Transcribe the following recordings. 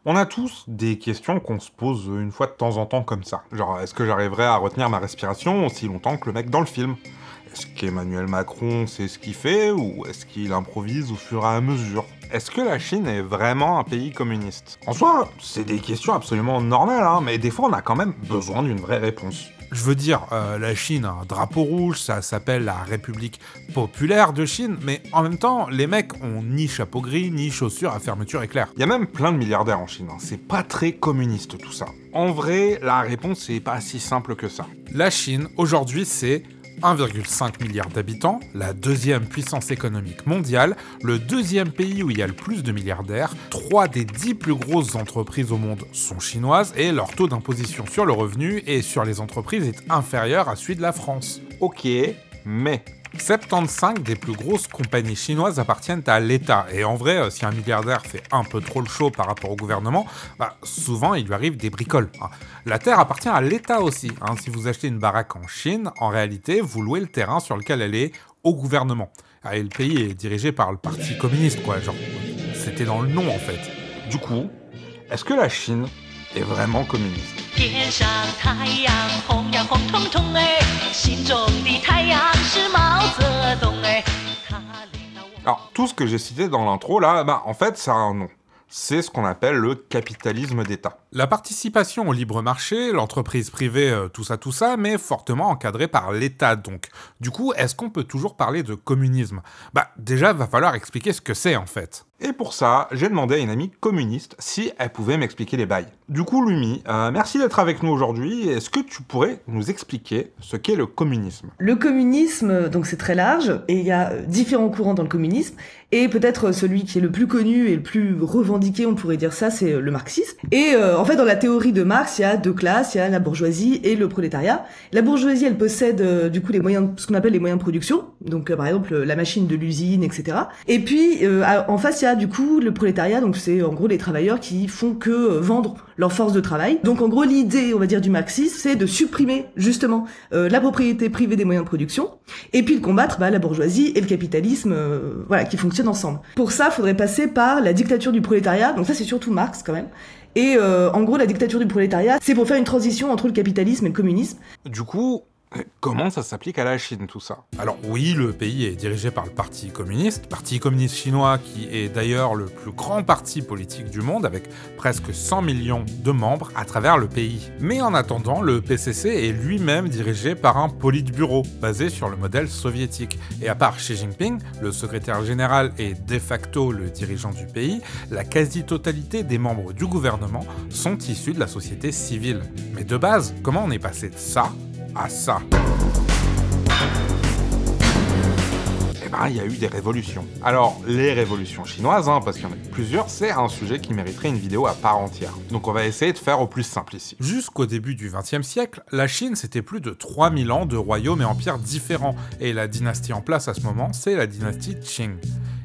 On a tous des questions qu'on se pose une fois de temps en temps comme ça. Genre, est-ce que j'arriverai à retenir ma respiration aussi longtemps que le mec dans le film? Est-ce qu'Emmanuel Macron sait ce qu'il fait, ou est-ce qu'il improvise au fur et à mesure? Est-ce que la Chine est vraiment un pays communiste? En soi, c'est des questions absolument normales, hein, mais des fois on a quand même besoin d'une vraie réponse. Je veux dire, la Chine a un drapeau rouge, ça s'appelle la République populaire de Chine, mais en même temps, les mecs ont ni chapeau gris, ni chaussures à fermeture éclair. Il y a même plein de milliardaires en Chine, hein. C'est pas très communiste tout ça. En vrai, la réponse est pas si simple que ça. La Chine, aujourd'hui, c'est 1,5 milliard d'habitants, la deuxième puissance économique mondiale, le deuxième pays où il y a le plus de milliardaires, 3 des 10 plus grosses entreprises au monde sont chinoises et leur taux d'imposition sur le revenu et sur les entreprises est inférieur à celui de la France. Ok, mais 75 des plus grosses compagnies chinoises appartiennent à l'État. Et en vrai, si un milliardaire fait un peu trop le show par rapport au gouvernement, souvent il lui arrive des bricoles. La terre appartient à l'État aussi. Si vous achetez une baraque en Chine, en réalité, vous louez le terrain sur lequel elle est au gouvernement. Et le pays est dirigé par le parti communiste, quoi. Genre, c'était dans le nom, en fait. Du coup, est-ce que la Chine est vraiment communiste? Alors, tout ce que j'ai cité dans l'intro, là, en fait, ça a un nom. C'est ce qu'on appelle le capitalisme d'État. La participation au libre marché, l'entreprise privée, tout ça, mais fortement encadrée par l'État donc. Du coup, est-ce qu'on peut toujours parler de communisme? Déjà, va falloir expliquer ce que c'est en fait. Et pour ça, j'ai demandé à une amie communiste si elle pouvait m'expliquer les bails. Du coup, Lumi, merci d'être avec nous aujourd'hui. Est-ce que tu pourrais nous expliquer ce qu'est le communisme? Le communisme, donc c'est très large, et il y a différents courants dans le communisme, et peut-être celui qui est le plus connu et le plus revendiqué, on pourrait dire ça, c'est le marxisme. Et en fait, dans la théorie de Marx, il y a deux classes, il y a la bourgeoisie et le prolétariat. La bourgeoisie, elle possède du coup les moyens, ce qu'on appelle les moyens de production, donc par exemple la machine de l'usine, etc. Et puis en face, il y a du coup le prolétariat, donc c'est en gros les travailleurs qui font que vendre leur force de travail. Donc en gros l'idée, on va dire, du marxisme, c'est de supprimer justement la propriété privée des moyens de production, et puis de combattre la bourgeoisie et le capitalisme, qui fonctionnent ensemble. Pour ça, il faudrait passer par la dictature du prolétariat, donc ça c'est surtout Marx quand même. Et en gros, la dictature du prolétariat, c'est pour faire une transition entre le capitalisme et le communisme. Du coup, comment ça s'applique à la Chine, tout ça? Alors oui, le pays est dirigé par le Parti communiste chinois, qui est d'ailleurs le plus grand parti politique du monde, avec presque 100 millions de membres à travers le pays. Mais en attendant, le PCC est lui-même dirigé par un politburo, basé sur le modèle soviétique. Et à part Xi Jinping, le secrétaire général et de facto le dirigeant du pays, la quasi-totalité des membres du gouvernement sont issus de la société civile. Mais de base, comment on est passé de ça à ça? Il y a eu des révolutions. Alors, les révolutions chinoises, parce qu'il y en a plusieurs, c'est un sujet qui mériterait une vidéo à part entière. Donc on va essayer de faire au plus simple ici. Jusqu'au début du XXe siècle, la Chine, c'était plus de 3000 ans de royaumes et empires différents. Et la dynastie en place à ce moment, c'est la dynastie Qing.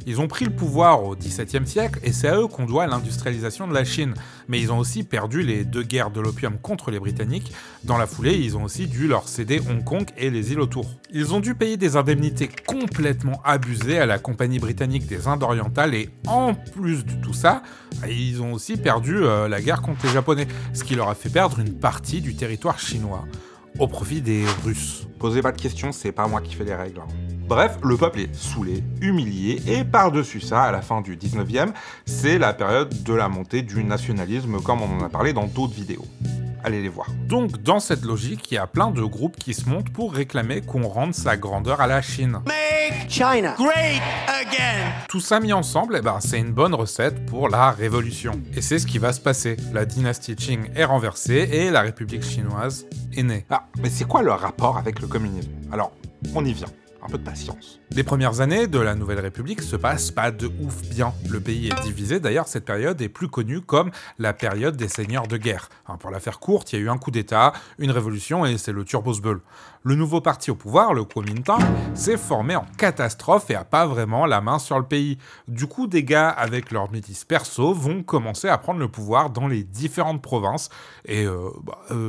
Ils ont pris le pouvoir au XVIIe siècle et c'est à eux qu'on doit l'industrialisation de la Chine. Mais ils ont aussi perdu les 2 guerres de l'opium contre les Britanniques. Dans la foulée, ils ont aussi dû leur céder Hong Kong et les îles autour. Ils ont dû payer des indemnités complètement abusées à la Compagnie britannique des Indes orientales et en plus de tout ça, ils ont aussi perdu la guerre contre les Japonais, ce qui leur a fait perdre une partie du territoire chinois au profit des Russes. Posez pas de questions, c'est pas moi qui fais les règles. Bref, le peuple est saoulé, humilié, et par-dessus ça, à la fin du 19e, c'est la période de la montée du nationalisme, comme on en a parlé dans d'autres vidéos. Allez les voir. Donc, dans cette logique, il y a plein de groupes qui se montent pour réclamer qu'on rende sa grandeur à la Chine. Make China great again. Tout ça mis ensemble, c'est une bonne recette pour la révolution. Et c'est ce qui va se passer. La dynastie Qing est renversée et la République chinoise est née. Mais c'est quoi le rapport avec le communisme? Alors, on y vient. Un peu de patience. Les premières années de la Nouvelle République se passent pas de ouf bien. Le pays est divisé, d'ailleurs cette période est plus connue comme la période des seigneurs de guerre. Pour la faire courte, il y a eu un coup d'état, une révolution et c'est le turbosbul. Le nouveau parti au pouvoir, le Kuomintang, s'est formé en catastrophe et a pas vraiment la main sur le pays. Du coup, des gars avec leurs métis perso vont commencer à prendre le pouvoir dans les différentes provinces et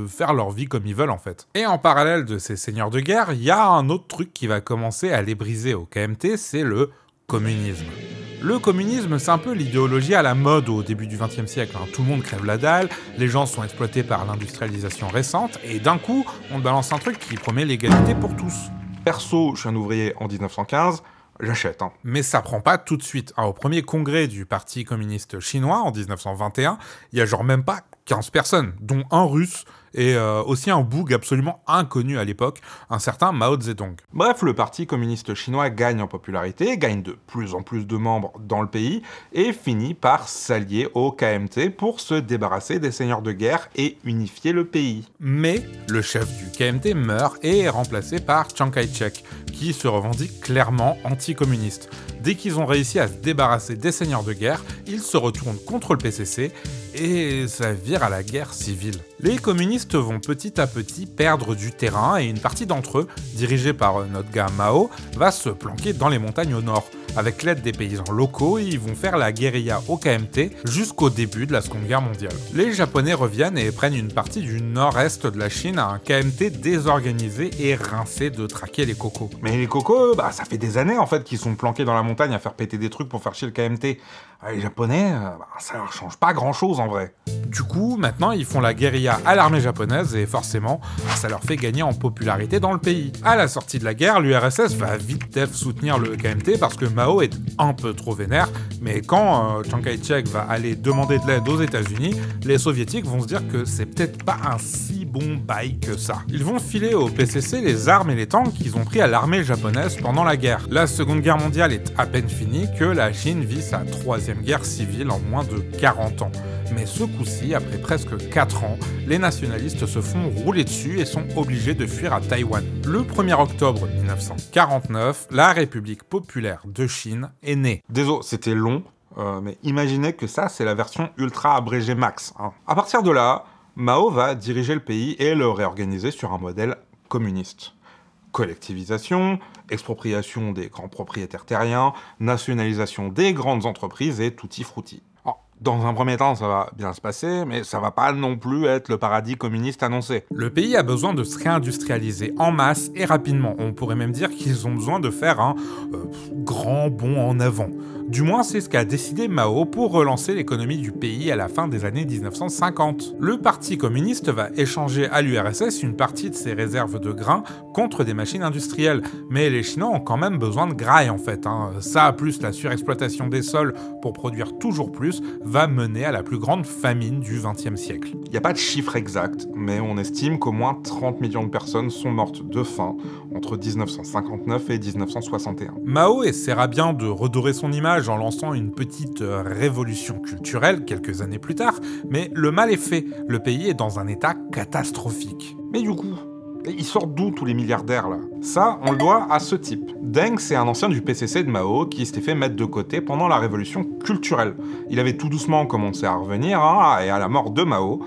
faire leur vie comme ils veulent en fait. Et en parallèle de ces seigneurs de guerre, il y a un autre truc qui va commencer à les briser au KMT, c'est le communisme. Le communisme, c'est un peu l'idéologie à la mode au début du XXe siècle. Tout le monde crève la dalle, les gens sont exploités par l'industrialisation récente, et d'un coup, on te balance un truc qui promet l'égalité pour tous. Perso, je suis un ouvrier en 1915, j'achète. Mais ça prend pas tout de suite. Au premier congrès du Parti communiste chinois, en 1921, il y a genre même pas 15 personnes, dont un russe, et aussi un boug absolument inconnu à l'époque, un certain Mao Zedong. Bref, le Parti communiste chinois gagne en popularité, gagne de plus en plus de membres dans le pays, et finit par s'allier au KMT pour se débarrasser des seigneurs de guerre et unifier le pays. Mais le chef du KMT meurt et est remplacé par Chiang Kai-shek, qui se revendique clairement anticommuniste. Dès qu'ils ont réussi à se débarrasser des seigneurs de guerre, ils se retournent contre le PCC et ça vire à la guerre civile. Les communistes vont petit à petit perdre du terrain et une partie d'entre eux, dirigée par notre gars Mao, va se planquer dans les montagnes au nord. Avec l'aide des paysans locaux, ils vont faire la guérilla au KMT jusqu'au début de la Seconde Guerre mondiale. Les Japonais reviennent et prennent une partie du nord-est de la Chine à un KMT désorganisé et rincé de traquer les cocos. Mais les cocos, ça fait des années en fait qu'ils sont planqués dans la montagne à faire péter des trucs pour faire chier le KMT. Les Japonais, ça leur change pas grand-chose en vrai. Du coup, maintenant, ils font la guérilla à l'armée japonaise et forcément, ça leur fait gagner en popularité dans le pays. À la sortie de la guerre, l'URSS va vite soutenir le KMT parce que Mao est un peu trop vénère, mais quand Chiang Kai-shek va aller demander de l'aide aux États-Unis, les soviétiques vont se dire que c'est peut-être pas un si bon bail que ça. Ils vont filer au PCC les armes et les tanks qu'ils ont pris à l'armée japonaise pendant la guerre. La Seconde Guerre mondiale est à peine finie que la Chine vit sa troisième guerre civile en moins de 40 ans. Mais ce coup-ci, après presque 4 ans, les nationalistes se font rouler dessus et sont obligés de fuir à Taïwan. Le 1er octobre 1949, la République populaire de Chine est née. Désolé, c'était long, mais imaginez que ça, c'est la version ultra abrégée max. À partir de là, Mao va diriger le pays et le réorganiser sur un modèle communiste. Collectivisation, expropriation des grands propriétaires terriens, nationalisation des grandes entreprises et tutti frutti. Dans un premier temps, ça va bien se passer, mais ça va pas non plus être le paradis communiste annoncé. Le pays a besoin de se réindustrialiser en masse et rapidement. On pourrait même dire qu'ils ont besoin de faire un grand bond en avant. Du moins, c'est ce qu'a décidé Mao pour relancer l'économie du pays à la fin des années 1950. Le Parti communiste va échanger à l'URSS une partie de ses réserves de grains contre des machines industrielles. Mais les Chinois ont quand même besoin de graille en fait. Ça, plus la surexploitation des sols pour produire toujours plus, va mener à la plus grande famine du XXe siècle. Il n'y a pas de chiffre exact, mais on estime qu'au moins 30 millions de personnes sont mortes de faim entre 1959 et 1961. Mao essaiera bien de redorer son image en lançant une petite révolution culturelle quelques années plus tard, mais le mal est fait, le pays est dans un état catastrophique. Mais du coup, ils sortent d'où tous les milliardaires là? Ça, on le doit à ce type. Deng, c'est un ancien du PCC de Mao qui s'était fait mettre de côté pendant la révolution culturelle. Il avait tout doucement commencé à revenir, et à la mort de Mao,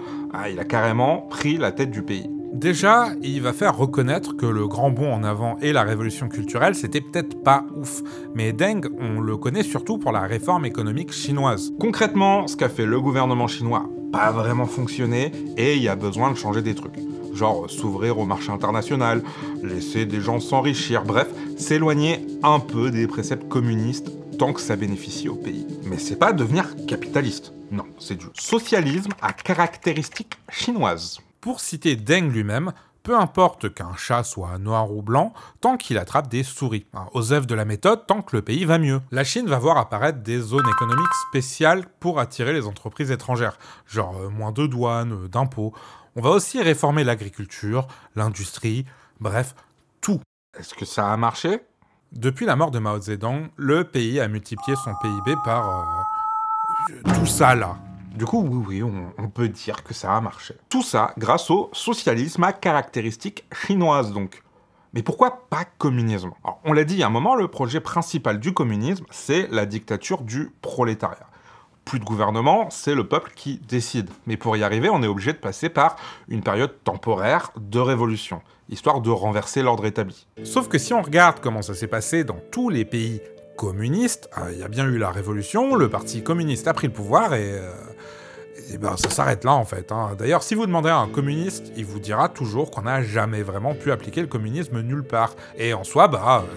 il a carrément pris la tête du pays. Déjà, il va faire reconnaître que le grand bond en avant et la révolution culturelle, c'était peut-être pas ouf. Mais Deng, on le connaît surtout pour la réforme économique chinoise. Concrètement, ce qu'a fait le gouvernement chinois n'a pas vraiment fonctionné et il y a besoin de changer des trucs. Genre s'ouvrir au marché international, laisser des gens s'enrichir, bref, s'éloigner un peu des préceptes communistes tant que ça bénéficie au pays. Mais c'est pas devenir capitaliste. Non, c'est du socialisme à caractéristiques chinoises. Pour citer Deng lui-même, peu importe qu'un chat soit noir ou blanc, tant qu'il attrape des souris. Osef de la méthode, tant que le pays va mieux. La Chine va voir apparaître des zones économiques spéciales pour attirer les entreprises étrangères, genre moins de douanes, d'impôts. On va aussi réformer l'agriculture, l'industrie, bref, tout. Est-ce que ça a marché? Depuis la mort de Mao Zedong, le pays a multiplié son PIB par tout ça là. Du coup, oui, on peut dire que ça a marché. Tout ça grâce au socialisme à caractéristiques chinoises, donc. Mais pourquoi pas communisme? Alors, on l'a dit il y a un moment, le projet principal du communisme, c'est la dictature du prolétariat. Plus de gouvernement, c'est le peuple qui décide. Mais pour y arriver, on est obligé de passer par une période temporaire de révolution, histoire de renverser l'ordre établi. Sauf que si on regarde comment ça s'est passé dans tous les pays communistes, il y a bien eu la révolution, le parti communiste a pris le pouvoir et ça s'arrête là en fait. D'ailleurs, si vous demandez à un communiste, il vous dira toujours qu'on n'a jamais vraiment pu appliquer le communisme nulle part. Et en soi,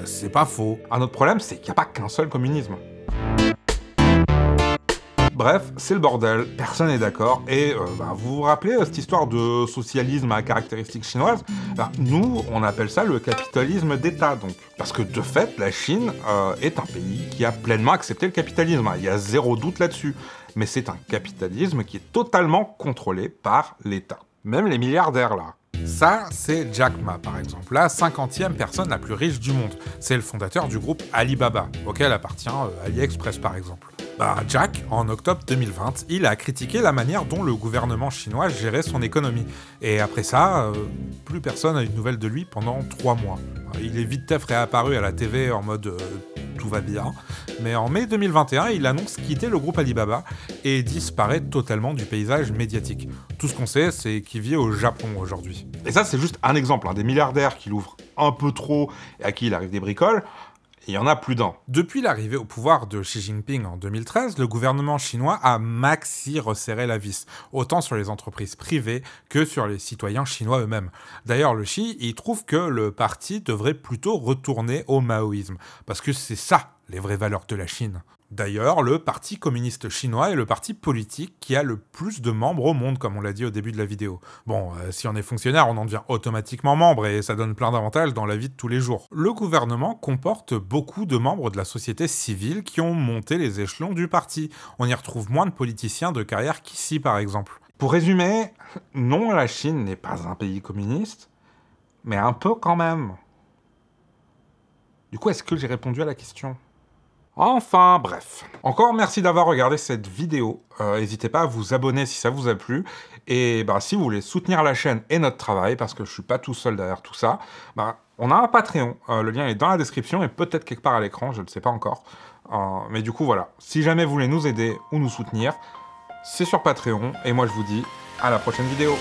c'est pas faux. Un autre problème, c'est qu'il n'y a pas qu'un seul communisme. Bref, c'est le bordel, personne n'est d'accord, et vous vous rappelez cette histoire de socialisme à caractéristiques chinoises? Nous, on appelle ça le capitalisme d'État, donc. Parce que de fait, la Chine est un pays qui a pleinement accepté le capitalisme, il y a zéro doute là-dessus. Mais c'est un capitalisme qui est totalement contrôlé par l'État. Même les milliardaires, là. Ça, c'est Jack Ma, par exemple, la 50e personne la plus riche du monde. C'est le fondateur du groupe Alibaba, auquel appartient AliExpress, par exemple. Jack, en octobre 2020, il a critiqué la manière dont le gouvernement chinois gérait son économie. Et après ça, plus personne n'a eu de nouvelles de lui pendant 3 mois. Il est vite réapparu à la TV en mode tout va bien. Mais en mai 2021, il annonce quitter le groupe Alibaba et disparaît totalement du paysage médiatique. Tout ce qu'on sait, c'est qu'il vit au Japon aujourd'hui. Et ça, c'est juste un exemple, des milliardaires qui l'ouvrent un peu trop et à qui il arrive des bricoles. Il y en a plus d'un. Depuis l'arrivée au pouvoir de Xi Jinping en 2013, le gouvernement chinois a maxi resserré la vis, autant sur les entreprises privées que sur les citoyens chinois eux-mêmes. D'ailleurs, le Xi, il trouve que le parti devrait plutôt retourner au maoïsme, parce que c'est ça, les vraies valeurs de la Chine. D'ailleurs, le Parti communiste chinois est le parti politique qui a le plus de membres au monde, comme on l'a dit au début de la vidéo. Bon, si on est fonctionnaire, on en devient automatiquement membre et ça donne plein d'avantages dans la vie de tous les jours. Le gouvernement comporte beaucoup de membres de la société civile qui ont monté les échelons du parti. On y retrouve moins de politiciens de carrière qu'ici, par exemple. Pour résumer, non, la Chine n'est pas un pays communiste, mais un peu quand même. Du coup, est-ce que j'ai répondu à la question ? Enfin, bref. Encore merci d'avoir regardé cette vidéo. N'hésitez pas à vous abonner si ça vous a plu. Et si vous voulez soutenir la chaîne et notre travail, parce que je suis pas tout seul derrière tout ça, on a un Patreon. Le lien est dans la description et peut-être quelque part à l'écran, je ne sais pas encore. Mais du coup, voilà. Si jamais vous voulez nous aider ou nous soutenir, c'est sur Patreon. Et moi, je vous dis à la prochaine vidéo.